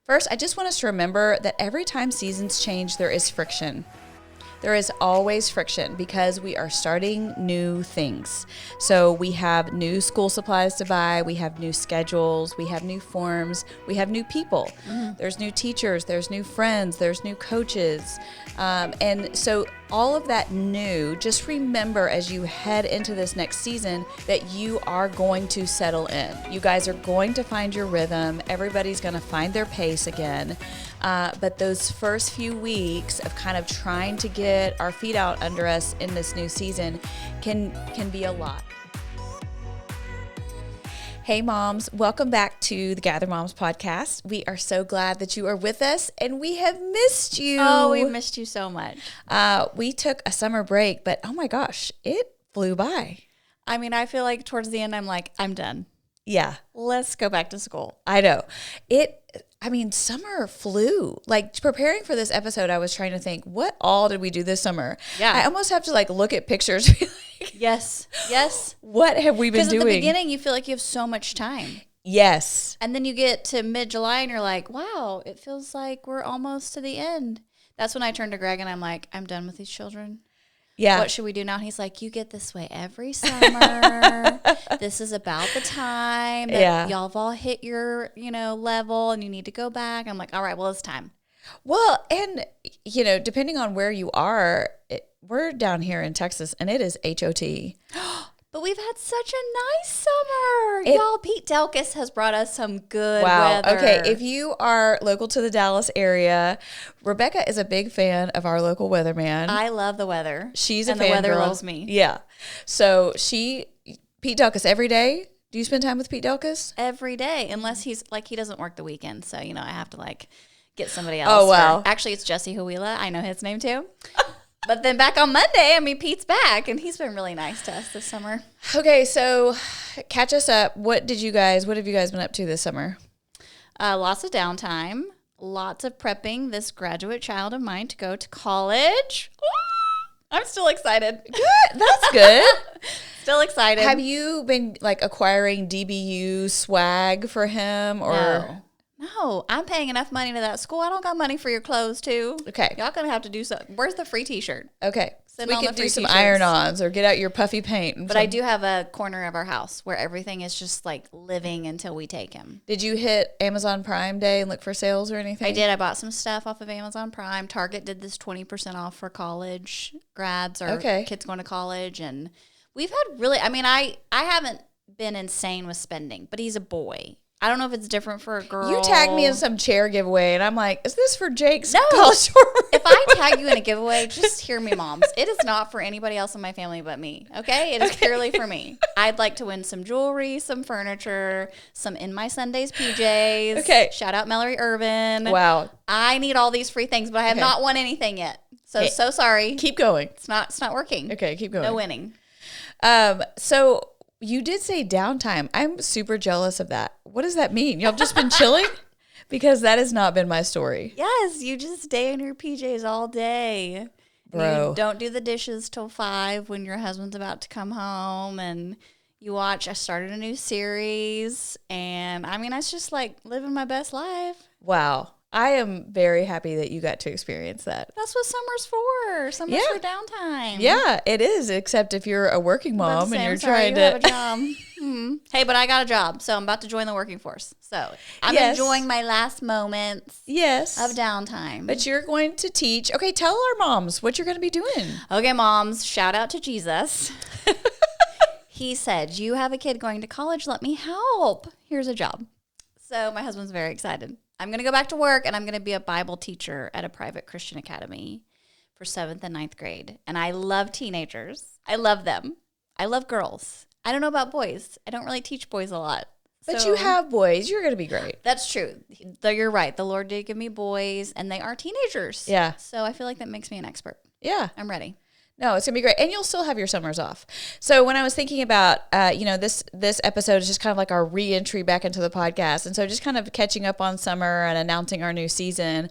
First, I just want us to remember that every time seasons change, there is friction. There is always friction because we are starting new things. So we have new school supplies to buy, we have new schedules, we have new forms, we have new people. Mm-hmm. There's new teachers, there's new friends, there's new coaches. And so all of that new, just remember as you head into this next season that you are going to settle in. You guys are going to find your rhythm. Everybody's going to find their pace again. But those first few weeks of kind of trying to get our feet out under us in this new season can be a lot. Hey moms, welcome back to the Gather Moms podcast. We are so glad that you are with us and we have missed you. Oh, we missed you so much. We took a summer break, but oh my gosh, it flew by. I mean, I feel like towards the end, I'm done. Yeah. Let's go back to school. I know. Summer flew. Like preparing for this episode, I was trying to think, what all did we do this summer? Yeah. I almost have to look at pictures. And be like, yes. What have we been doing? Because at the beginning, you feel like you have so much time. Yes. And then you get to mid-July and you're like, wow, it feels like we're almost to the end. That's when I turned to Greg and I'm like, I'm done with these children. Yeah. What should we do now? And he's like, you get this way every summer. This is about the time that y'all have all hit your, level and you need to go back. I'm like, all right, well, it's time. Well, and, depending on where you are, we're down here in Texas and it is HOT. But we've had such a nice summer. Y'all, Pete Delkus has brought us some good weather. Okay, if you are local to the Dallas area, Rebecca is a big fan of our local weatherman. I love the weather. She's a fan and the weather girl. loves me. Yeah. So Pete Delkus every day. Do you spend time with Pete Delkus? Every day, unless he's he doesn't work the weekend. So, I have to get somebody else. Oh, wow. Actually, it's Jesse Huila. I know his name too. But then back on Monday, Pete's back, and he's been really nice to us this summer. Okay, so catch us up. What have you guys been up to this summer? Lots of downtime, lots of prepping this graduate child of mine to go to college. I'm still excited. Good. That's good. Still excited. Have you been acquiring DBU swag for him or? No, I'm paying enough money to that school. I don't got money for your clothes, too. Okay. Y'all going to have to do something. Where's the free t-shirt? Okay. So we can do some iron-ons or get out your puffy paint. But I do have a corner of our house where everything is just living until we take him. Did you hit Amazon Prime Day and look for sales or anything? I did. I bought some stuff off of Amazon Prime. Target did this 20% off for college grads or kids going to college. And we've had really, I haven't been insane with spending, but he's a boy. I don't know if it's different for a girl. You tagged me in some chair giveaway, and I'm like, is this for Jake's college tour? If I tag you in a giveaway, just hear me, moms. It is not for anybody else in my family but me, okay? It is purely for me. I'd like to win some jewelry, some furniture, some In My Sundays PJs. Okay. Shout out Mallory Irvin. Wow. I need all these free things, but I have not won anything yet. So sorry. Keep going. It's not working. Okay, keep going. No winning. So you did say downtime. I'm super jealous of that. What does that mean? Y'all just been chilling? Because that has not been my story. Yes, you just stay in your PJs all day. Bro. You don't do the dishes till 5 when your husband's about to come home, and you watch. I started a new series, and it's just living my best life. Wow. I am very happy that you got to experience that. That's what summer's for. Summer's for downtime. Yeah, it is, except if you're a working mom and you're trying to have a job. Hey, but I got a job, so I'm about to join the working force. So I'm enjoying my last moments of downtime. But you're going to teach. Okay, tell our moms what you're going to be doing. Okay, moms, shout out to Jesus. He said, you have a kid going to college, let me help. Here's a job. So my husband's very excited. I'm going to go back to work, and I'm going to be a Bible teacher at a private Christian academy for 7th and 9th grade. And I love teenagers. I love them. I love girls. I don't know about boys. I don't really teach boys a lot. But you have boys. You're going to be great. That's true. You're right. The Lord did give me boys, and they are teenagers. Yeah. So I feel like that makes me an expert. Yeah. I'm ready. No, it's going to be great. And you'll still have your summers off. So when I was thinking about, this episode is just kind of like our re-entry back into the podcast. And so just kind of catching up on summer and announcing our new season.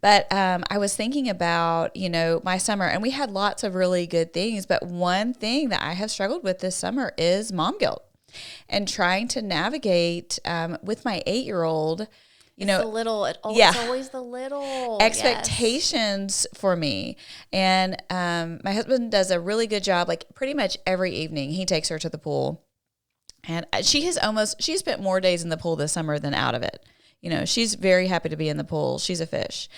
But I was thinking about, my summer, and we had lots of really good things. But one thing that I have struggled with this summer is mom guilt and trying to navigate with my 8-year-old, It's the little, it's always the little expectations for me. And my husband does a really good job, like pretty much every evening he takes her to the pool. And she spent more days in the pool this summer than out of it. You know, she's very happy to be in the pool. She's a fish.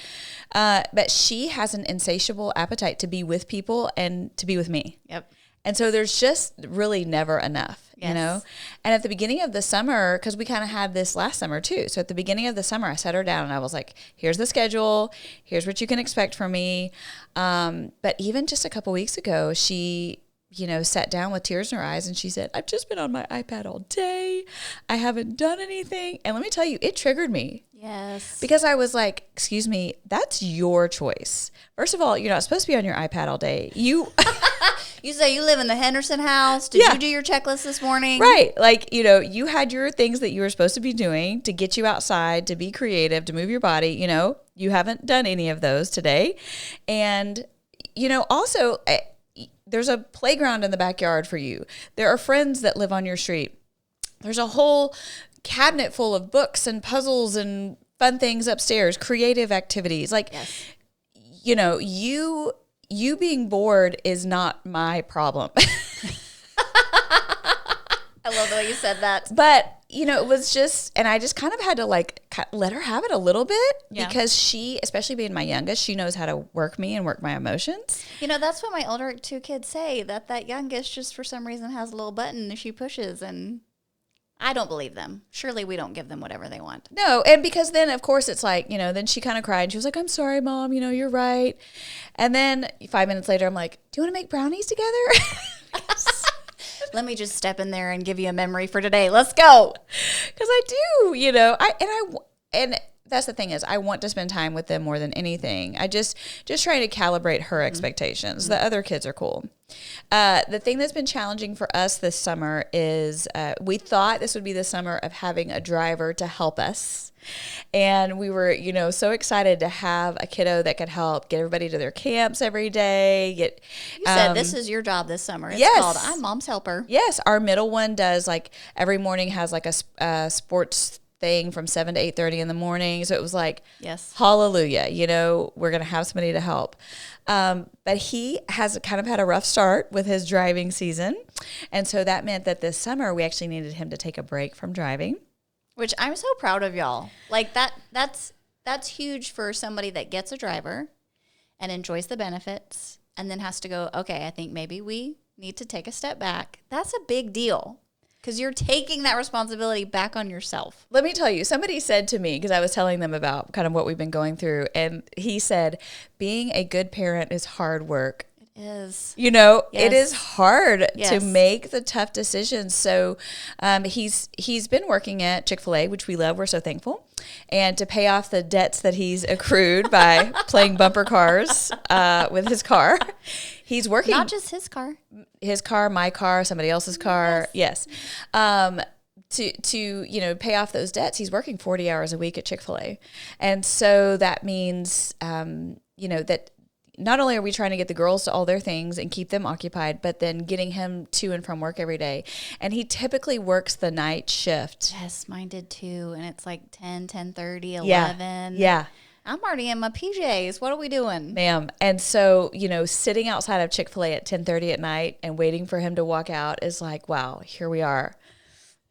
But she has an insatiable appetite to be with people and to be with me. Yep. And so there's just really never enough, you know? And at the beginning of the summer, because we kind of had this last summer too. So at the beginning of the summer, I sat her down and I was like, here's the schedule. Here's what you can expect from me. But even just a couple weeks ago, she, you know, sat down with tears in her eyes and she said, I've just been on my iPad all day. I haven't done anything. And let me tell you, it triggered me. Yes. Because I was like, excuse me, that's your choice. First of all, you're not supposed to be on your iPad all day. You say you live in the Henderson house. Did you do your checklist this morning? Right. Like, you know, you had your things that you were supposed to be doing to get you outside, to be creative, to move your body. You know, you haven't done any of those today. And, you know, also, there's a playground in the backyard for you. There are friends that live on your street. There's a whole cabinet full of books and puzzles and fun things upstairs, creative activities. Like, you know, you being bored is not my problem. I love the way you said that. But, you know, it was just, and I just kind of had to like let her have it a little bit because she, especially being my youngest, she knows how to work me and work my emotions. You know, that's what my older two kids say, that youngest just for some reason has a little button that she pushes, and I don't believe them. Surely we don't give them whatever they want. No, and because then, of course, it's like, you know, then she kind of cried. And she was like, I'm sorry, Mom. You know, you're right. And then 5 minutes later, I'm like, do you want to make brownies together? Let me just step in there and give you a memory for today. Let's go. Because I do, you know, and that's the thing is I want to spend time with them more than anything. I just trying to calibrate her expectations. The other kids are cool. The thing that's been challenging for us this summer is we thought this would be the summer of having a driver to help us. And we were, you know, so excited to have a kiddo that could help get everybody to their camps every day. You said this is your job this summer. It's called I'm Mom's Helper. Yes. Our middle one does like every morning has like a sports thing from 7 to 8:30 in the morning. So it was like, hallelujah, you know, we're going to have somebody to help. But he has kind of had a rough start with his driving season. And so that meant that this summer we actually needed him to take a break from driving. Which I'm so proud of y'all. Like that's huge for somebody that gets a driver and enjoys the benefits and then has to go, okay, I think maybe we need to take a step back. That's a big deal. Because you're taking that responsibility back on yourself. Let me tell you, somebody said to me, because I was telling them about kind of what we've been going through, and he said, being a good parent is hard work. It is. You know, it is hard to make the tough decisions. So he's been working at Chick-fil-A, which we love. We're so thankful. And to pay off the debts that he's accrued by playing bumper cars with his car. He's working. Not just his car. His car, my car, somebody else's car. Yes. To you know, pay off those debts, he's working 40 hours a week at Chick-fil-A. And so that means, you know, that not only are we trying to get the girls to all their things and keep them occupied, but then getting him to and from work every day. And he typically works the night shift. Yes, mine did too. And it's like 10, 10:30, 11. Yeah. I'm already in my PJs. What are we doing? Ma'am. And so, you know, sitting outside of Chick-fil-A at 10:30 at night and waiting for him to walk out is like, wow, here we are.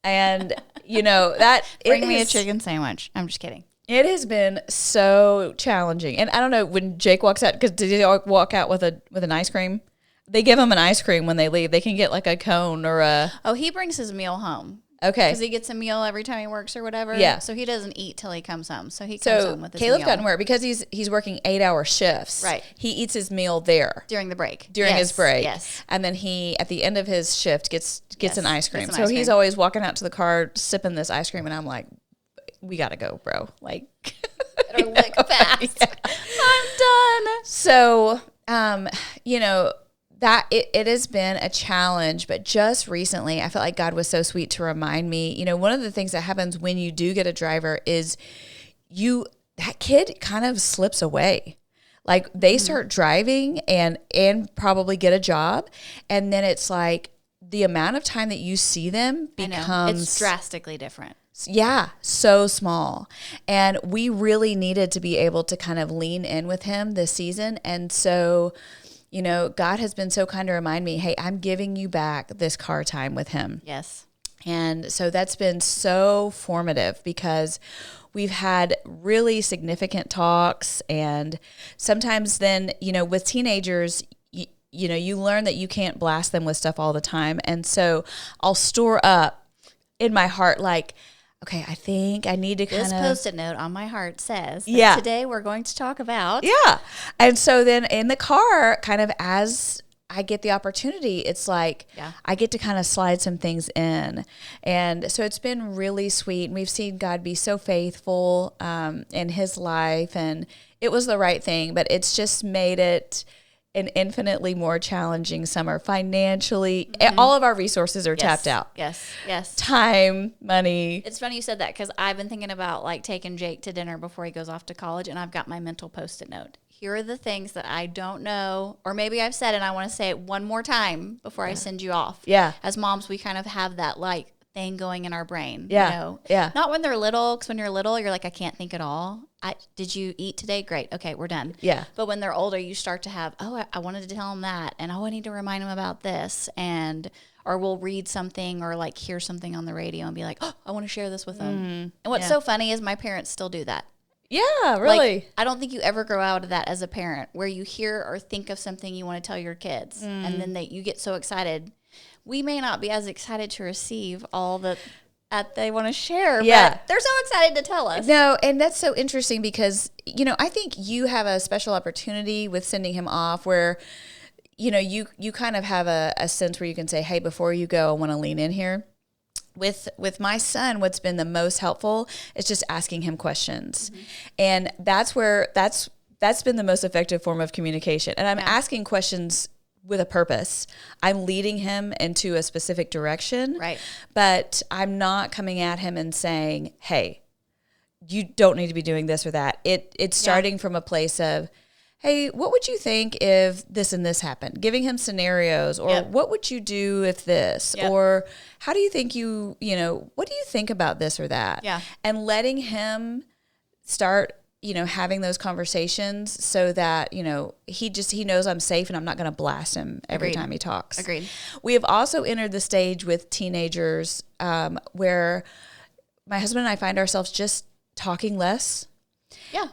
And, you know, that Bring me a chicken sandwich. I'm just kidding. It has been so challenging. And I don't know, when Jake walks out, because did he walk out with an ice cream? They give him an ice cream when they leave. They can get like a cone or a... Oh, he brings his meal home. Okay. Because he gets a meal every time he works or whatever. Yeah. So he doesn't eat till he comes home. So he comes home with his Caleb meal. got to work because he's working 8-hour shifts. Right. He eats his meal there. During the break. During his break. Yes. And then he, at the end of his shift, gets an ice cream. Gets So an ice he's cream. always walking out to the car, sipping this ice cream. And I'm like, we got to go, bro. Like... Better lick fast. Yeah. I'm done. So, you know, that it has been a challenge, but just recently I felt like God was so sweet to remind me, you know, one of the things that happens when you do get a driver is that kid kind of slips away. Like they start driving and probably get a job. And then it's like the amount of time that you see them becomes... It's drastically different. Yeah, so small. And we really needed to be able to kind of lean in with him this season. And so, you know, God has been so kind to remind me, hey, I'm giving you back this car time with him. Yes. And so that's been so formative because we've had really significant talks. And sometimes then, you know, with teenagers, you know, you learn that you can't blast them with stuff all the time. And so I'll store up in my heart, like, okay, I think I need to kind of... This Post-it note on my heart says that Yeah. today we're going to talk about... Yeah. And so then in the car, kind of as I get the opportunity, it's like I get to kind of slide some things in. And so it's been really sweet. And we've seen God be so faithful in his life. And it was the right thing, but it's just made it an infinitely more challenging summer financially. All of our resources are tapped out. Yes. Time, money. It's funny you said that because I've been thinking about like taking Jake to dinner before he goes off to college, and I've got my mental Post-it note. Here are the things that I don't know, or maybe I've said and I want to say it one more time before I send you off. Yeah. As moms, we kind of have that like thing going in our brain. Yeah. You know? Yeah. Not when they're little, because when you're little, you're like, I can't think at all. Did you eat today? Great. Okay, we're done. Yeah. But when they're older, you start to have, I wanted to tell them that, and I need to remind them about this, or we'll read something or like hear something on the radio and be like, oh, I want to share this with them. And what's so funny is my parents still do that. Yeah, really. Like, I don't think you ever grow out of that as a parent, where you hear or think of something you want to tell your kids, and then you get so excited. We may not be as excited to receive all that they want to share, but they're so excited to tell us. No, and that's so interesting because, you know, I think you have a special opportunity with sending him off where, you know, you kind of have a sense where you can say, hey, before you go, I want to lean in here. With my son, what's been the most helpful is just asking him questions. And that's been the most effective form of communication. And I'm asking questions with a purpose. I'm leading him into a specific direction. Right. But I'm not coming at him and saying, hey, you don't need to be doing this or that. It's starting from a place of, hey, what would you think if this and this happened? Giving him scenarios, or what would you do if this? Or how do you think what do you think about this or that? Yeah. And letting him start, you know, having those conversations so that, you know, he knows I'm safe and I'm not going to blast him every time he talks. Agreed. We have also entered the stage with teenagers where my husband and I find ourselves just talking less. Yeah.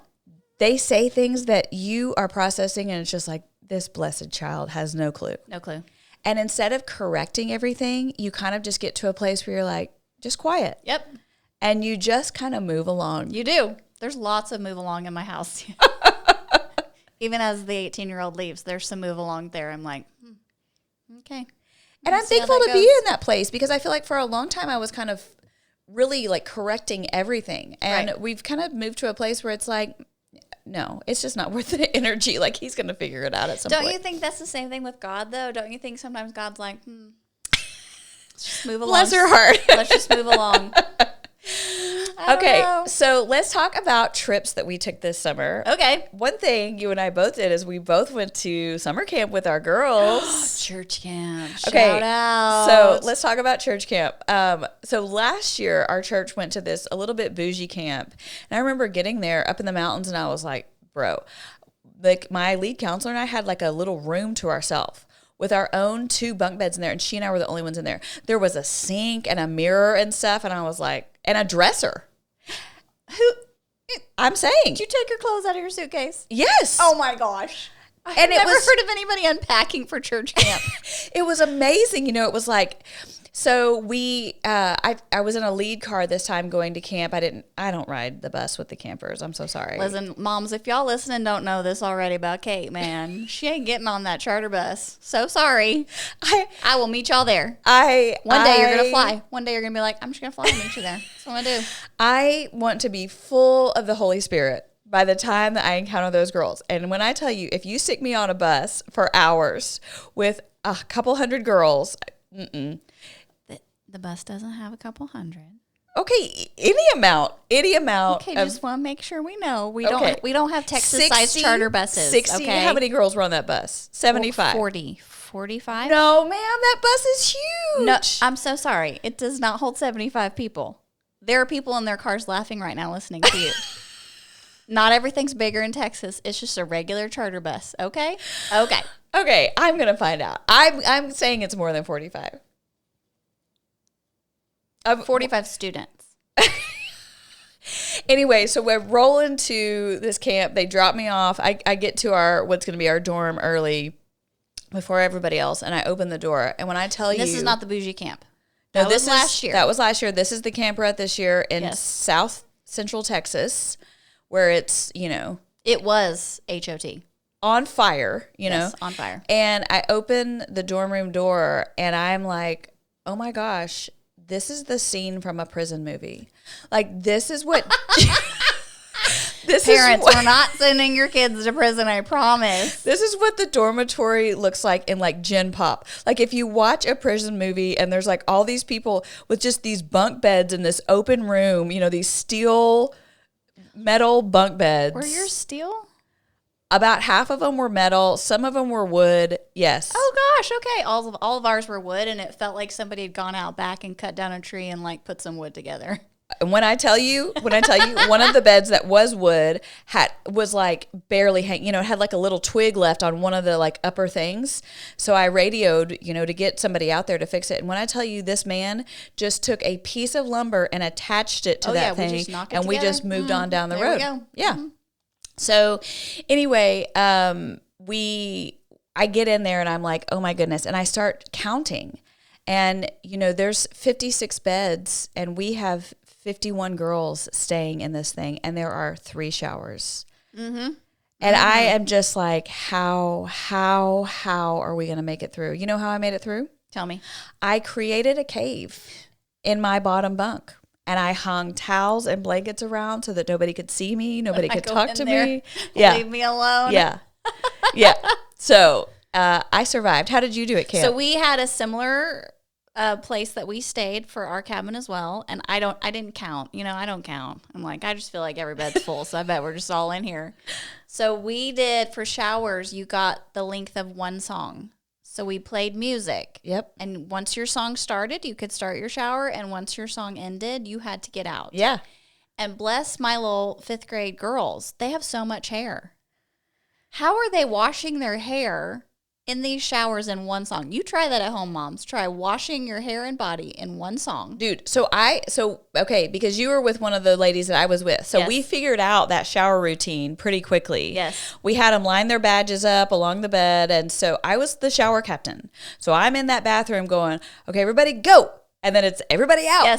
They say things that you are processing and it's just like, this blessed child has no clue. No clue. And instead of correcting everything, you kind of just get to a place where you're like, just quiet. Yep. And you just kind of move along. You do. There's lots of move along in my house. Even as the 18-year-old leaves, there's some move along there. I'm like, okay. And I'm thankful to be in that place because I feel like for a long time I was kind of really like correcting everything. And we've kind of moved to a place where it's like, no, it's just not worth the energy. Like he's going to figure it out at some point. Don't you think that's the same thing with God though? Don't you think sometimes God's like, let's just move along. Bless her heart. Let's just move along. Okay, so let's talk about trips that we took this summer. Okay. One thing you and I both did is we both went to summer camp with our girls. Church camp. Okay, Shout out. so let's talk about church camp. So last year, our church went to this a little bit bougie camp. And I remember getting there up in the mountains and I was like, bro, like my lead counselor and I had like a little room to ourselves with our own 2 bunk beds in there. And she and I were the only ones in there. There was a sink and a mirror and stuff. And I was like, and a dresser. I'm saying. Did you take your clothes out of your suitcase? Yes. Oh my gosh. I've never heard of anybody unpacking for church camp. It was amazing. You know, it was like, so I was in a lead car this time going to camp. I don't ride the bus with the campers. I'm so sorry. Listen, moms, if y'all listening don't know this already about Kate, man, she ain't getting on that charter bus. So sorry. I will meet y'all there. One day you're going to fly. One day you're going to be like, I'm just going to fly and meet you there. That's what I'm going to do. I want to be full of the Holy Spirit by the time that I encounter those girls. And when I tell you, if you stick me on a bus for hours with a couple hundred girls, The bus doesn't have a couple hundred. Okay, any amount. Okay, just want to make sure we know. We don't have Texas-sized charter buses. 60, okay? How many girls were on that bus? 75. 40. 45? No, ma'am, that bus is huge. No, I'm so sorry. It does not hold 75 people. There are people in their cars laughing right now listening to you. Not everything's bigger in Texas. It's just a regular charter bus. Okay. Okay, I'm going to find out. I'm saying it's more than 45. 45 students. Anyway, so we're rolling to this camp. They drop me off. I get to what's going to be our dorm early before everybody else, and I open the door. And when I tell you... This is not the bougie camp. No, that was last year. That was last year. This is the camp we're at this year in South Central Texas, where it's, It was HOT. On fire, Yes, on fire. And I open the dorm room door, and I'm like, oh my gosh, this is the scene from a prison movie. Like, this is what... Parents, we're not sending your kids to prison, I promise. This is what the dormitory looks like in like Gen Pop. Like if you watch a prison movie and there's like all these people with just these bunk beds in this open room, these steel metal bunk beds. Were yours steel? About half of them were metal. Some of them were wood. Yes. Oh gosh. Okay. All of ours were wood, and it felt like somebody had gone out back and cut down a tree and like put some wood together. And when I tell you, one of the beds that was wood was like barely had like a little twig left on one of the like upper things. So I radioed, to get somebody out there to fix it. And when I tell you, this man just took a piece of lumber and attached it to that thing, we just moved on down the road. We go. Yeah. Mm-hmm. So anyway, I get in there and I'm like, oh my goodness, and I start counting, and there's 56 beds, and we have 51 girls staying in this thing, and there are 3 showers. Mm-hmm. And I am just like, how are we going to make it through? You know how I made it through? Tell me. I created a cave in my bottom bunk, and I hung towels and blankets around so that nobody could see me. Nobody could talk to me. Yeah. Leave me alone. Yeah. Yeah. So I survived. How did you do it, Cam? So we had a similar place that we stayed for our cabin as well, and I didn't count. I don't count. I'm like, I just feel like every bed's full, so I bet we're just all in here. So we did, for showers, you got the length of one song. So we played music. Yep. And once your song started, you could start your shower, and once your song ended, you had to get out. Yeah. And bless my little 5th grade girls, they have so much hair. How are they washing their hair in these showers in one song? You try that at home, moms. Try washing your hair and body in one song. Dude, okay, because you were with one of the ladies that I was with. So we figured out that shower routine pretty quickly. Yes. We had them line their badges up along the bed, and so I was the shower captain. So I'm in that bathroom going, okay, everybody go. And then it's everybody out,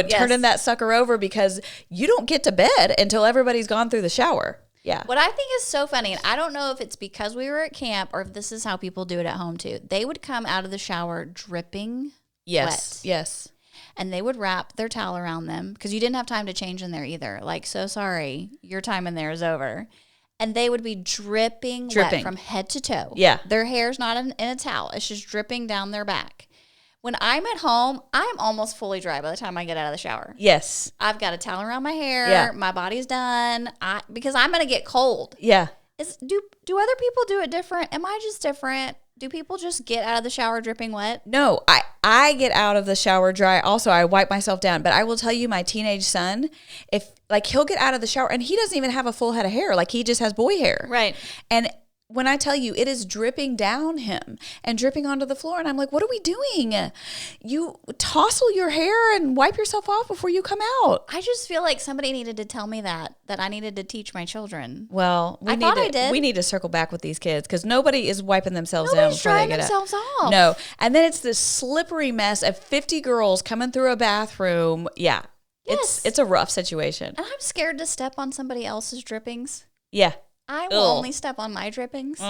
turning that sucker over, because you don't get to bed until everybody's gone through the shower. Yeah. What I think is so funny, and I don't know if it's because we were at camp or if this is how people do it at home too. They would come out of the shower dripping wet. Yes. And they would wrap their towel around them because you didn't have time to change in there either. Like, so sorry, your time in there is over. And they would be dripping wet from head to toe. Yeah. Their hair's not in a towel. It's just dripping down their back. When I'm at home, I'm almost fully dry by the time I get out of the shower. Yes. I've got a towel around my hair. Yeah. My body's done. Because I'm going to get cold. Yeah. Do other people do it different? Am I just different? Do people just get out of the shower dripping wet? No, I get out of the shower dry. Also, I wipe myself down. But I will tell you, my teenage son, he'll get out of the shower and he doesn't even have a full head of hair. Like, he just has boy hair. Right. And when I tell you, it is dripping down him and dripping onto the floor. And I'm like, what are we doing? You tousle your hair and wipe yourself off before you come out. I just feel like somebody needed to tell me that I needed to teach my children. Well, I did. We need to circle back with these kids because nobody is wiping themselves down before they get themselves off. No. And then it's this slippery mess of 50 girls coming through a bathroom. Yeah. Yes. It's a rough situation. And I'm scared to step on somebody else's drippings. Yeah. I will only step on my drippings. So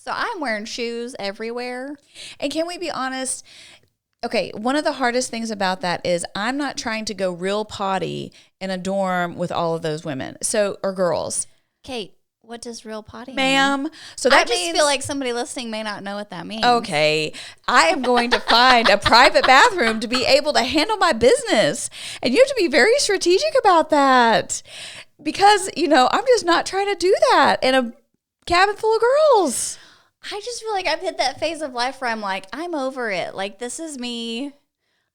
I'm wearing shoes everywhere. And can we be honest? Okay, one of the hardest things about that is I'm not trying to go real potty in a dorm with all of those women. Or girls. Kate, what does real potty mean? Ma'am. So that I just feel like somebody listening may not know what that means. Okay. I am going to find a private bathroom to be able to handle my business. And you have to be very strategic about that. Because, I'm just not trying to do that in a cabin full of girls. I just feel like I've hit that phase of life where I'm like, I'm over it. Like, this is me.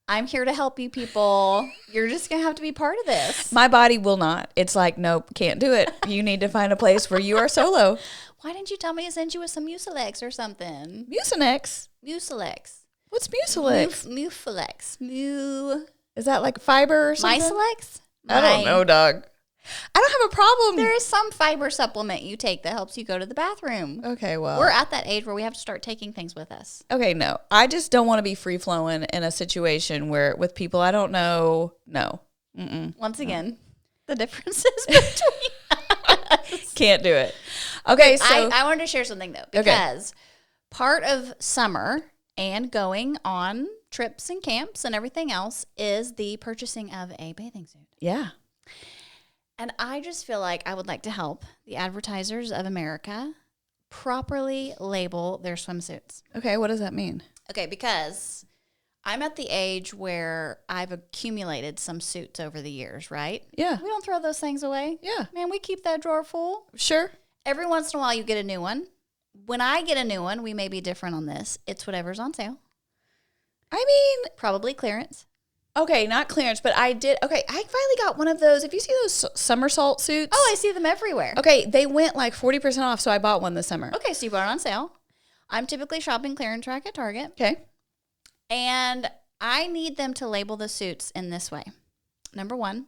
I'm here to help you people. You're just going to have to be part of this. My body will not. It's like, nope, can't do it. You need to find a place where you are solo. Why didn't you tell me to send you with some Mucilex or something? Mucinex? Mucilex. What's Mucilex? Mucilex. Is that like fiber or something? Mucilex? I don't know, dog. I don't have a problem. There is some fiber supplement you take that helps you go to the bathroom. Okay, well. We're at that age where we have to start taking things with us. Okay, no. I just don't want to be free-flowing in a situation where with people I don't know. No. Once again, the differences between us. Can't do it. Okay, so. I wanted to share something, though, because part of summer and going on trips and camps and everything else is the purchasing of a bathing suit. Yeah. And I just feel like I would like to help the advertisers of America properly label their swimsuits. Okay, what does that mean? Okay, because I'm at the age where I've accumulated some suits over the years, right? Yeah. We don't throw those things away. Yeah. Man, we keep that drawer full. Sure. Every once in a while you get a new one. When I get a new one, we may be different on this. It's whatever's on sale. I mean, probably clearance. Okay, not clearance, but I did. Okay, I finally got one of those. If you see those somersault suits. Oh, I see them everywhere. Okay, they went like 40% off, so I bought one this summer. Okay, so you bought it on sale. I'm typically shopping clearance rack at Target. Okay. And I need them to label the suits in this way. Number 1,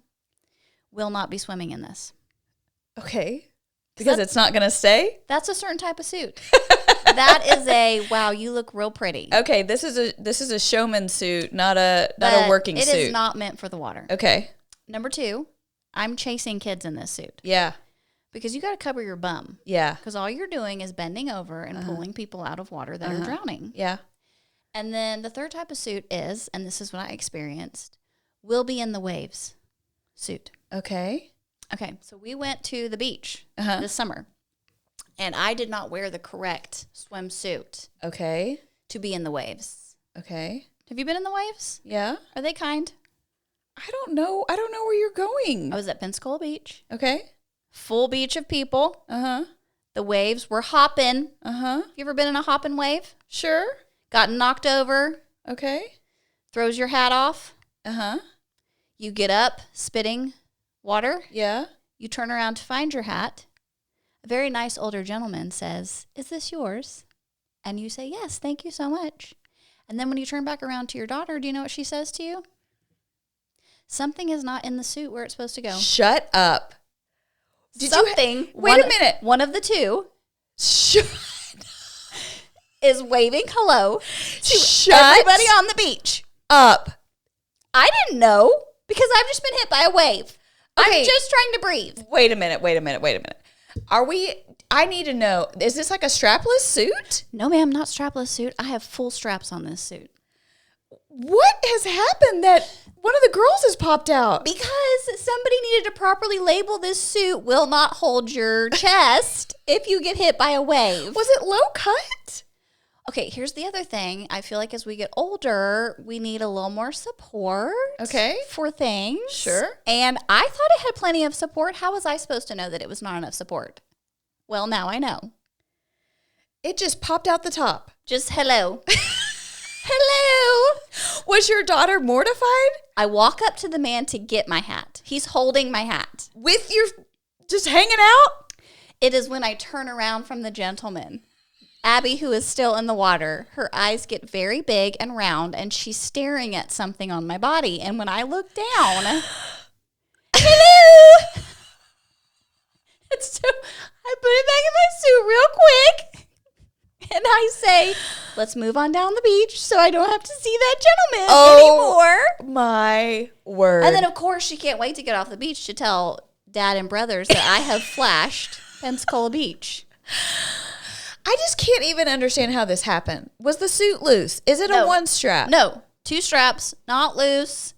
will not be swimming in this. Okay. Because it's not going to stay? That's a certain type of suit. That is a, wow, you look real pretty. Okay, this is a showman suit, not a working suit. It is not meant for the water. Okay. Number 2, I'm chasing kids in this suit. Yeah. Because you got to cover your bum. Yeah. Because all you're doing is bending over and pulling people out of water that are drowning. Yeah. And then the third type of suit is, and this is what I experienced, will be in the waves suit. Okay. Okay, so we went to the beach this summer, and I did not wear the correct swimsuit Okay. to be in the waves. Okay. Have you been in the waves? Yeah. Are they kind? I don't know. I don't know where you're going. I was at Pensacola Beach. Okay. Full beach of people. Uh-huh. The waves were hopping. Uh-huh. You ever been in a hopping wave? Sure. Gotten knocked over. Okay. Throws your hat off. Uh-huh. You get up, spitting water. Yeah. You turn around to find your hat. A very nice older gentleman says, "Is this yours?" And you say, "Yes, thank you so much." And then when you turn back around to your daughter, do you know what she says to you? Something is not in the suit where it's supposed to go. Shut up. Wait a minute. One of the two Shut is waving hello to Shut everybody on the beach. up. I didn't know because I've just been hit by a wave. Okay. I'm just trying to breathe. Wait a minute. I need to know, is this like a strapless suit? No, ma'am, not strapless suit. I have full straps on this suit. What has happened that one of the girls has popped out? Because somebody needed to properly label this suit will not hold your chest if you get hit by a wave. Was it low cut? Okay, here's the other thing. I feel like as we get older, we need a little more support for things. Sure. And I thought it had plenty of support. How was I supposed to know that it was not enough support? Well, now I know. It just popped out the top. Just hello. Hello. Was your daughter mortified? I walk up to the man to get my hat. He's holding my hat. With your, just hanging out? It is when I turn around from the gentleman. Abby, who is still in the water, her eyes get very big and round, and she's staring at something on my body. And when I look down, hello! And so I put it back in my suit real quick, and I say, let's move on down the beach so I don't have to see that gentleman anymore. My word. And then, of course, she can't wait to get off the beach to tell Dad and brothers that I have flashed Pensacola Beach. I just can't even understand how this happened. Was the suit loose? Is it a one strap? No. 2 straps, not loose.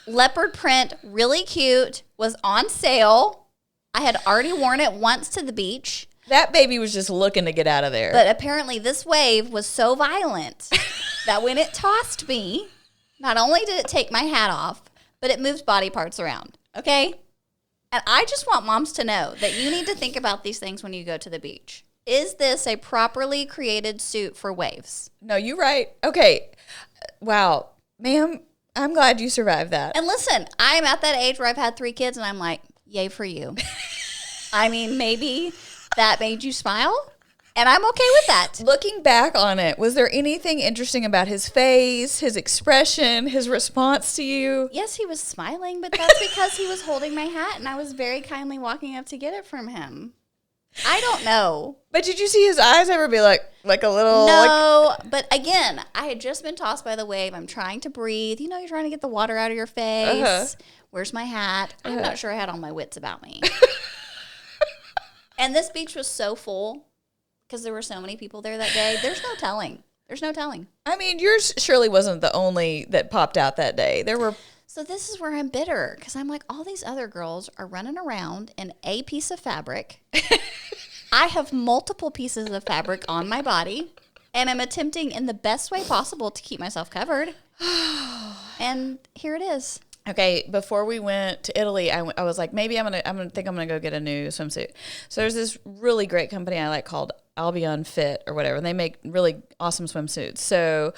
Leopard print, really cute, was on sale. I had already worn it once to the beach. That baby was just looking to get out of there. But apparently this wave was so violent that when it tossed me, not only did it take my hat off, but it moved body parts around. Okay? And I just want moms to know that you need to think about these things when you go to the beach. Is this a properly created suit for waves? No, you're right. Okay. Wow. Ma'am, I'm glad you survived that. And listen, I'm at that age where I've had 3 kids, and I'm like, yay for you. I mean, maybe that made you smile, and I'm okay with that. Looking back on it, was there anything interesting about his face, his expression, his response to you? Yes, he was smiling, but that's because he was holding my hat, and I was very kindly walking up to get it from him. I don't know. But did you see his eyes ever be like a little? No, but again, I had just been tossed by the wave. I'm trying to breathe. You're trying to get the water out of your face. Uh-huh. Where's my hat? I'm not sure I had all my wits about me. And this beach was so full because there were so many people there that day. There's no telling. I mean, yours surely wasn't the only that popped out that day. There were. So this is where I'm bitter because I'm like, all these other girls are running around in a piece of fabric. I have multiple pieces of fabric on my body, and I'm attempting in the best way possible to keep myself covered. And here it is. Okay, before we went to Italy, I was like, maybe I'm gonna go get a new swimsuit. So there's this really great company I like called Albion Fit or whatever, and they make really awesome swimsuits. So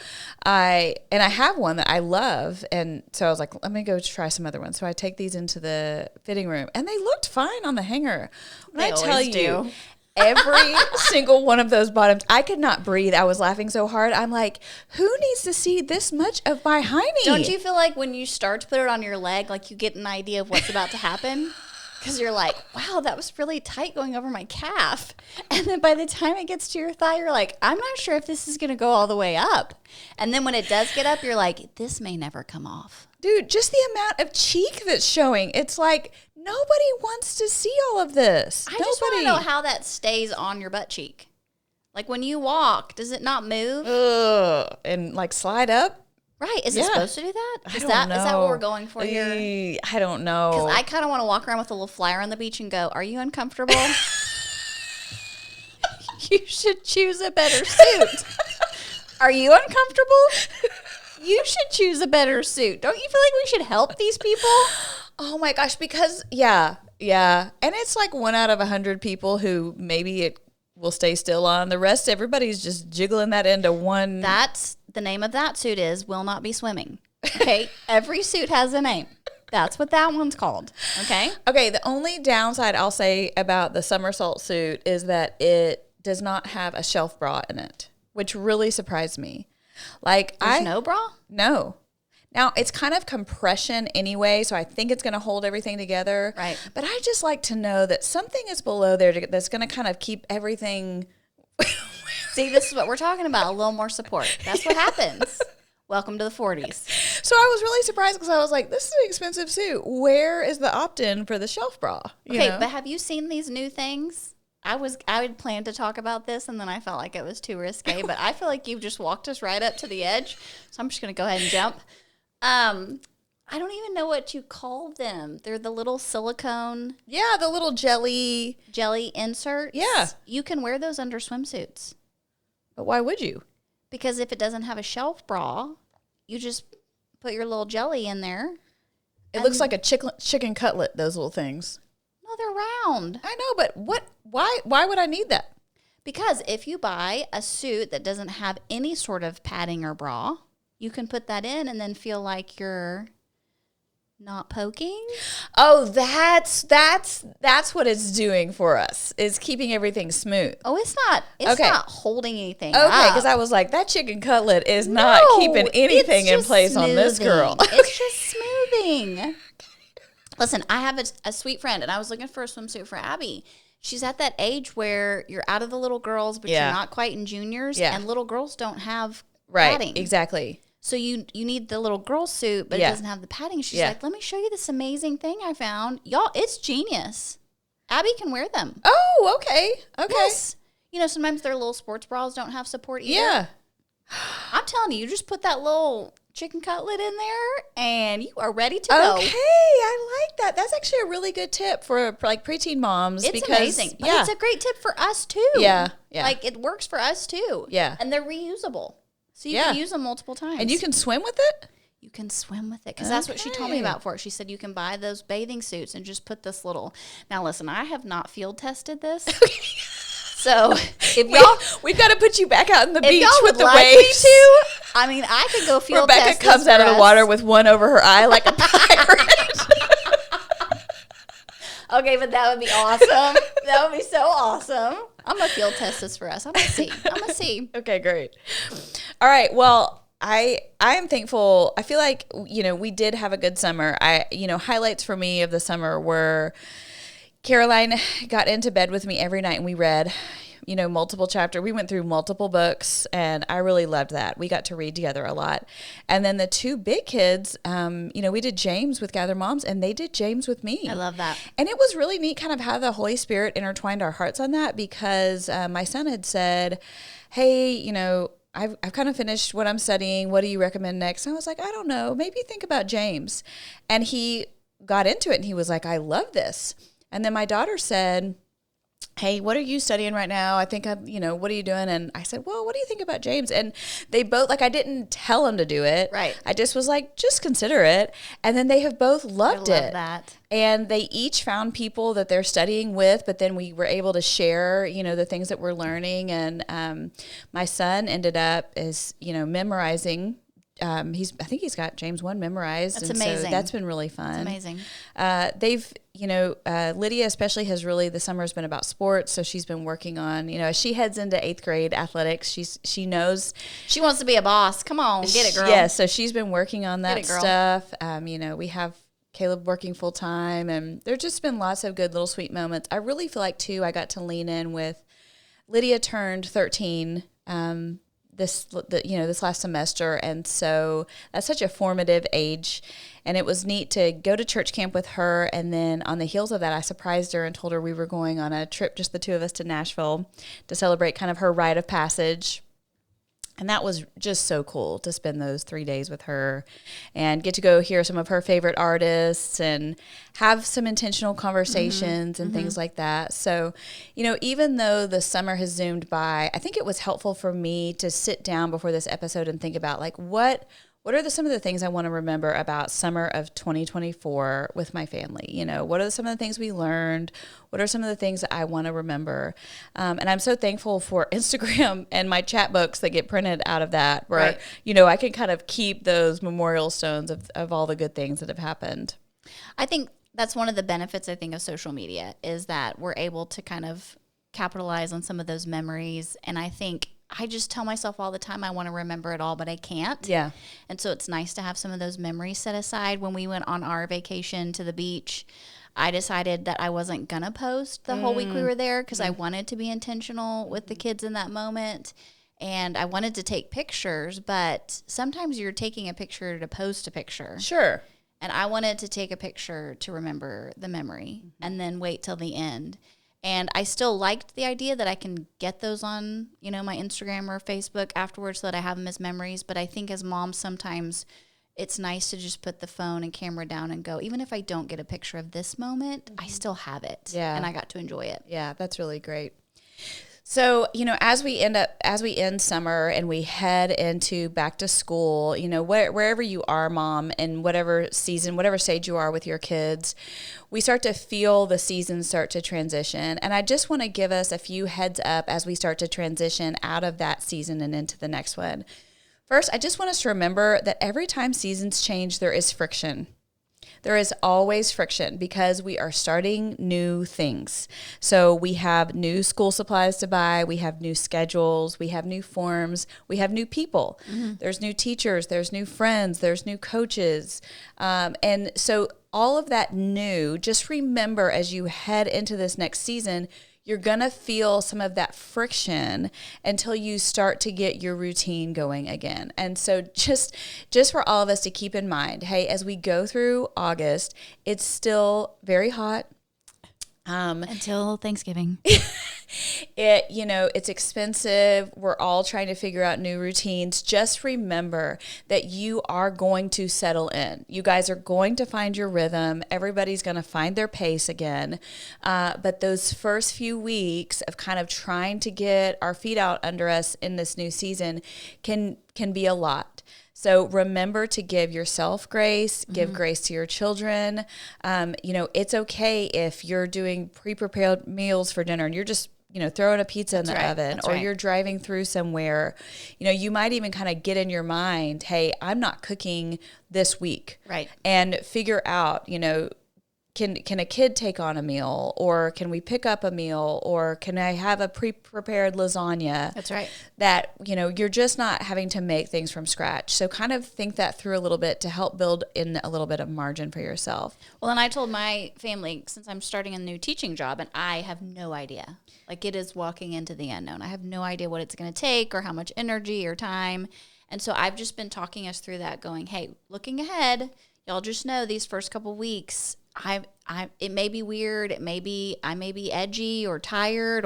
I have one that I love, and so I was like, let me go try some other ones. So I take these into the fitting room, and they looked fine on the hanger. When I tell you, every single one of those bottoms, I could not breathe. I was laughing so hard. I'm like, who needs to see this much of my hiney? Don't you feel like when you start to put it on your leg, like you get an idea of what's about to happen? Because you're like, wow, that was really tight going over my calf. And then by the time it gets to your thigh, you're like, I'm not sure if this is going to go all the way up. And then when it does get up, you're like, this may never come off. Dude, just the amount of cheek that's showing. It's like nobody wants to see all of this. I just want to know how that stays on your butt cheek. Like when you walk, does it not move? And like slide up? Right. Is it supposed to do that? Is that what we're going for here? I don't know. Because I kind of want to walk around with a little flyer on the beach and go, are you uncomfortable? You should choose a better suit. Are you uncomfortable? You should choose a better suit. Don't you feel like we should help these people? Oh my gosh, because, yeah. And it's like 1 out of 100 people who maybe it will stay still on. The rest, everybody's just jiggling that into one. That's the name of that suit is will not be swimming. Okay? Every suit has a name. That's what that one's called. Okay? Okay, the only downside I'll say about the somersault suit is that it does not have a shelf bra in it, which really surprised me. Like There's no bra? No. Now, it's kind of compression anyway, so I think it's going to hold everything together. Right. But I just like to know that something is below there that's going to kind of keep everything. See, this is what we're talking about, a little more support. That's what happens. Welcome to the 40s. So I was really surprised because I was like, this is an expensive suit. Where is the opt-in for the shelf bra? Okay, but have you seen these new things? I had planned to talk about this, and then I felt like it was too risque. But I feel like you've just walked us right up to the edge, so I'm just going to go ahead and jump. I don't even know what you call them. They're the little silicone. Yeah, the little jelly inserts. Yeah. You can wear those under swimsuits. But why would you? Because if it doesn't have a shelf bra, you just put your little jelly in there. It looks like a chicken cutlet, those little things. No, they're round. I know, but why would I need that? Because if you buy a suit that doesn't have any sort of padding or bra, you can put that in and then feel like you're not poking. Oh, that's what it's doing for us. Is keeping everything smooth. Oh, it's not holding anything Okay, up. because I was like, that chicken cutlet is not keeping anything in place on this girl. It's just smoothing. Listen, I have a sweet friend, and I was looking for a swimsuit for Abby. She's at that age where you're out of the little girls, but you're not quite in juniors, and little girls don't have padding. Right, exactly. So you need the little girl suit, but it doesn't have the padding. She's like, let me show you this amazing thing I found. Y'all, it's genius. Abby can wear them. Oh, okay. Yes. You know, sometimes their little sports bras don't have support either. Yeah. I'm telling you just put that little chicken cutlet in there and you are ready to go. Okay, I like that. That's actually a really good tip for like preteen moms. It's amazing. But it's a great tip for us too. Yeah. Like it works for us too. Yeah. And they're reusable. So you can use them multiple times. And you can swim with it? You can swim with it because that's what she told me about for it. She said you can buy those bathing suits and just put this little. Now listen, I have not field tested this. So if y'all, we've got to put you back out in the if beach y'all with would the like me waves. to, I mean, I could go field Rebecca test comes this out of for the us. water with one over her eye like a pirate. Okay, but that would be awesome. That would be so awesome. I'm going to field test this for us. I'm going to see. Okay, great. All right. Well, I am thankful. I feel like, we did have a good summer. Highlights for me of the summer were Caroline got into bed with me every night and we read, multiple chapters. We went through multiple books and I really loved that. We got to read together a lot. And then the two big kids, we did James with Gather Moms and they did James with me. I love that. And it was really neat kind of how the Holy Spirit intertwined our hearts on that because my son had said, hey, I've kind of finished what I'm studying. What do you recommend next? And I was like, I don't know. Maybe think about James. And he got into it and he was like, I love this. And then my daughter said, hey, what are you studying right now? I think what are you doing? And I said, well, what do you think about James? And they both, I didn't tell them to do it. Right. I just was like, just consider it. And then they have both loved it. I love that. And they each found people that they're studying with, but then we were able to share, the things that we're learning. And my son ended up memorizing. I think he's got James 1 memorized. That's amazing. So that's been really fun. It's amazing. They've, Lydia especially has really, the summer's been about sports. So she's been working on, as she heads into 8th grade athletics, she knows. She wants to be a boss. Come on, get it, girl. Yeah. So she's been working on that stuff. Girl. We have Caleb working full time and there's just been lots of good little sweet moments. I really feel like too, I got to lean in with Lydia turned 13, this last semester. And so that's such a formative age. And it was neat to go to church camp with her. And then on the heels of that, I surprised her and told her we were going on a trip, just the two of us, to Nashville to celebrate kind of her rite of passage. And that was just so cool to spend those 3 days with her and get to go hear some of her favorite artists and have some intentional conversations and things like that. So, even though the summer has zoomed by, I think it was helpful for me to sit down before this episode and think about what are some of the things I want to remember about summer of 2024 with my family? What are some of the things we learned? What are some of the things that I want to remember? And I'm so thankful for Instagram and my chat books that get printed out of that where, I can kind of keep those memorial stones of all the good things that have happened. I think that's one of the benefits, of social media is that we're able to kind of capitalize on some of those memories. And I think I just tell myself all the time I want to remember it all, but I can't. Yeah. And so it's nice to have some of those memories set aside. When we went on our vacation to the beach, I decided that I wasn't going to post the whole week we were there because I wanted to be intentional with the kids in that moment. And I wanted to take pictures, but sometimes you're taking a picture to post a picture. Sure. And I wanted to take a picture to remember the memory and then wait till the end. And I still liked the idea that I can get those on, my Instagram or Facebook afterwards so that I have them as memories. But I think as moms, sometimes it's nice to just put the phone and camera down and go, even if I don't get a picture of this moment, I still have it. Yeah. And I got to enjoy it. Yeah, that's really great. So, as we end summer and we head into back to school, wherever you are, mom, in whatever season, whatever stage you are with your kids, we start to feel the seasons start to transition. And I just want to give us a few heads up as we start to transition out of that season and into the next one. First, I just want us to remember that every time seasons change, there is friction. There is always friction because we are starting new things. So we have new school supplies to buy. We have new schedules. We have new forms. We have new people. There's new teachers. There's new friends. There's new coaches. And so all of that new, just remember as you head into this next season, you're going to feel some of that friction until you start to get your routine going again. And so just for all of us to keep in mind, hey, as we go through August, it's still very hot. Until Thanksgiving. It's expensive. We're all trying to figure out new routines. Just remember that you are going to settle in. You guys are going to find your rhythm. Everybody's going to find their pace again. But those first few weeks of kind of trying to get our feet out under us in this new season can be a lot. So remember to give yourself grace, give grace to your children. It's okay if you're doing pre-prepared meals for dinner and you're just throwing a pizza in the right. oven, That's or right. you're driving through somewhere, you might even kind of get in your mind, hey, I'm not cooking this week. Right. And figure out, can a kid take on a meal, or can we pick up a meal, or can I have a pre-prepared lasagna? That's right. That, you're just not having to make things from scratch. So kind of think that through a little bit to help build in a little bit of margin for yourself. Well, and I told my family, since I'm starting a new teaching job and I have no idea, like it is walking into the unknown. I have no idea what it's going to take or how much energy or time. And so I've just been talking us through that, going, hey, looking ahead, y'all just know these first couple weeks, it may be weird. I may be edgy or tired,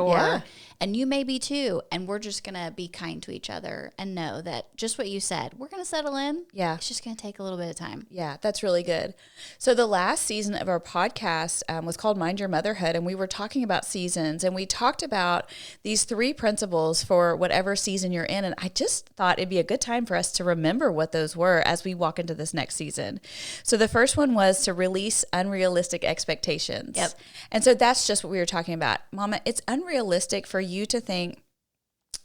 and you may be too. And we're just going to be kind to each other and know that just what you said, we're going to settle in. Yeah. It's just going to take a little bit of time. Yeah, that's really good. So the last season of our podcast was called Mind Your Motherhood, and we were talking about seasons, and we talked about these 3 principles for whatever season you're in. And I just thought it'd be a good time for us to remember what those were as we walk into this next season. So the first one was to release unrealistic expectations. Yep. And so that's just what we were talking about. Mama, it's unrealistic for you to think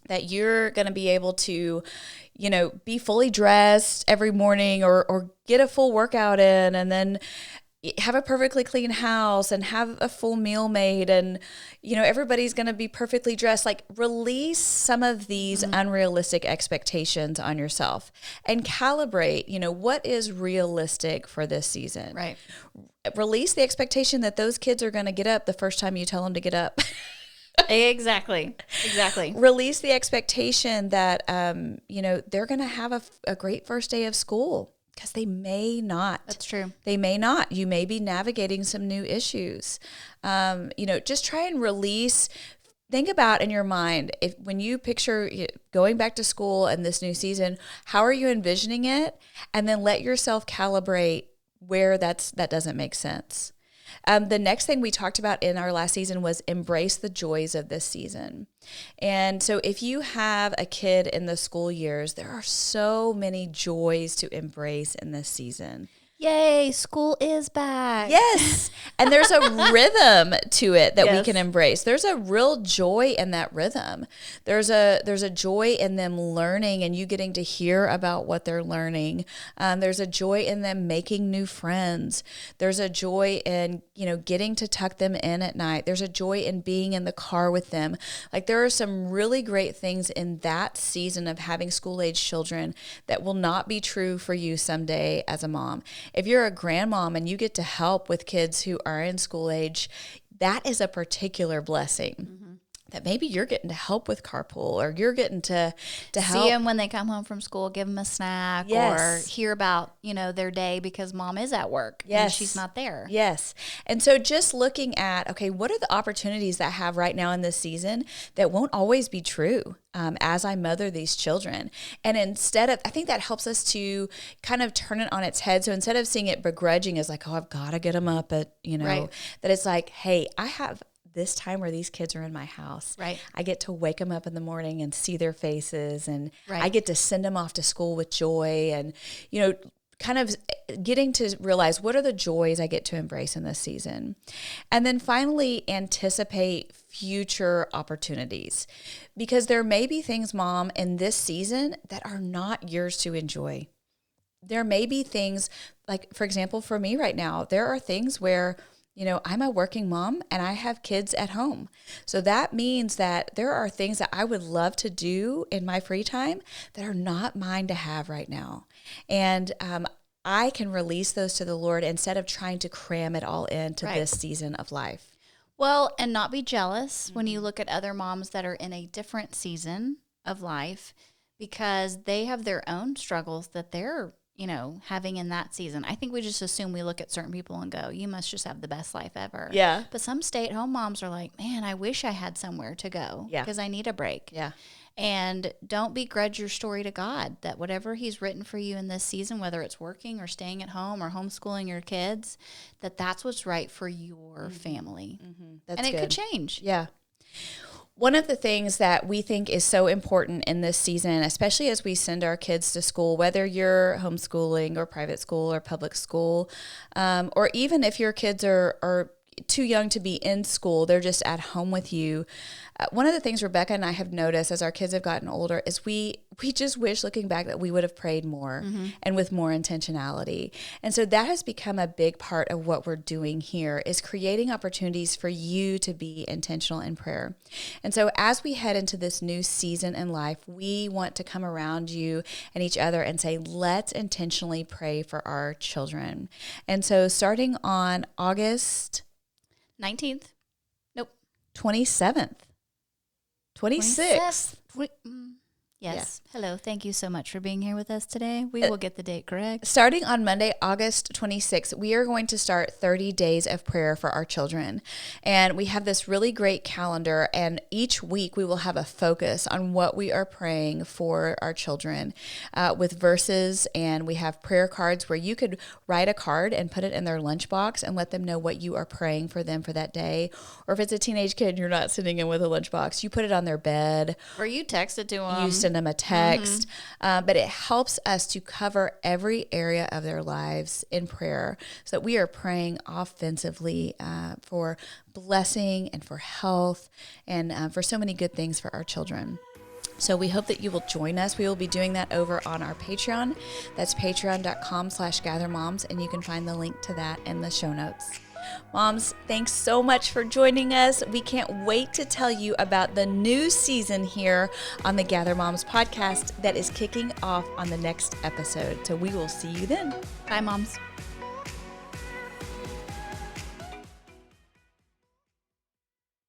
that you're going to be able to, be fully dressed every morning, or get a full workout in, and then have a perfectly clean house and have a full meal made, and, everybody's going to be perfectly dressed. Like, release some of these unrealistic expectations on yourself and calibrate, what is realistic for this season. Right. Release the expectation that those kids are going to get up the first time you tell them to get up. Exactly. Release the expectation that, they're going to have a great first day of school, because they may not. That's true. They may not. You may be navigating some new issues. Just try and release. Think about in your mind, when you picture going back to school and this new season, how are you envisioning it? And then let yourself calibrate where that doesn't make sense. The next thing we talked about in our last season was embrace the joys of this season. And so if you have a kid in the school years, there are so many joys to embrace in this season. Yay, school is back. Yes. And there's a rhythm to it that we Yes. can embrace. There's a real joy in that rhythm. There's a joy in them learning and you getting to hear about what they're learning. There's a joy in them making new friends. There's a joy in, getting to tuck them in at night. There's a joy in being in the car with them. Like, there are some really great things in that season of having school-age children that will not be true for you someday as a mom. If you're a grandmom and you get to help with kids who are in school age, that is a particular blessing. Mm-hmm. That maybe you're getting to help with carpool, or you're getting to help. See them when they come home from school, give them a snack, Yes. or hear about, their day because mom is at work Yes. and she's not there. Yes. And so just looking at, okay, what are the opportunities that I have right now in this season that won't always be true as I mother these children? And instead of, I think that helps us to kind of turn it on its head. So instead of seeing it begrudging as like, oh, I've got to get them up at, Right. that it's like, hey, I have this time where these kids are in my house. Right. I get to wake them up in the morning and see their faces, and Right. I get to send them off to school with joy, and, kind of getting to realize what are the joys I get to embrace in this season. And then finally, anticipate future opportunities, because there may be things, Mom, in this season that are not yours to enjoy. There may be things like, for example, for me right now, there are things where I'm a working mom and I have kids at home. So that means that there are things that I would love to do in my free time that are not mine to have right now. And I can release those to the Lord instead of trying to cram it all into Right. this season of life. Well, and not be jealous when you look at other moms that are in a different season of life, because they have their own struggles that they're having in that season. I think we just assume, we look at certain people and go, you must just have the best life ever. Yeah. But some stay-at-home moms are like, man, I wish I had somewhere to go Yeah. because I need a break. Yeah. And don't begrudge your story to God, that whatever he's written for you in this season, whether it's working or staying at home or homeschooling your kids, that's what's right for your family. Mm-hmm. That's and it good. could change. Yeah. One of the things that we think is so important in this season, especially as we send our kids to school, whether you're homeschooling or private school or public school, or even if your kids are too young to be in school. They're just at home with you. One of the things Rebecca and I have noticed as our kids have gotten older is we just wish, looking back, that we would have prayed more and with more intentionality. And so that has become a big part of what we're doing here, is creating opportunities for you to be intentional in prayer. And so as we head into this new season in life, we want to come around you and each other and say, let's intentionally pray for our children. And so starting on August 19th. Nope. 27th. 26th. Yes. Yeah. Hello. Thank you so much for being here with us today. We will get the date correct. Starting on Monday, August 26th, we are going to start 30 days of prayer for our children. And we have this really great calendar. And each week we will have a focus on what we are praying for our children with verses. And we have prayer cards where you could write a card and put it in their lunchbox and let them know what you are praying for them for that day. Or if it's a teenage kid and you're not sitting in with a lunchbox, you put it on their bed. Or you text it to them. You send them a text. But it helps us to cover every area of their lives in prayer, so that we are praying offensively for blessing and for health and for so many good things for our children. So we hope that you will join us. We will be doing that over on our Patreon. That's patreon.com/gathermoms, and you can find the link to that in the show notes. Moms, thanks so much for joining us. We can't wait to tell you about the new season here on the Gather Moms podcast that is kicking off on the next episode. So we will see you then. Bye, moms.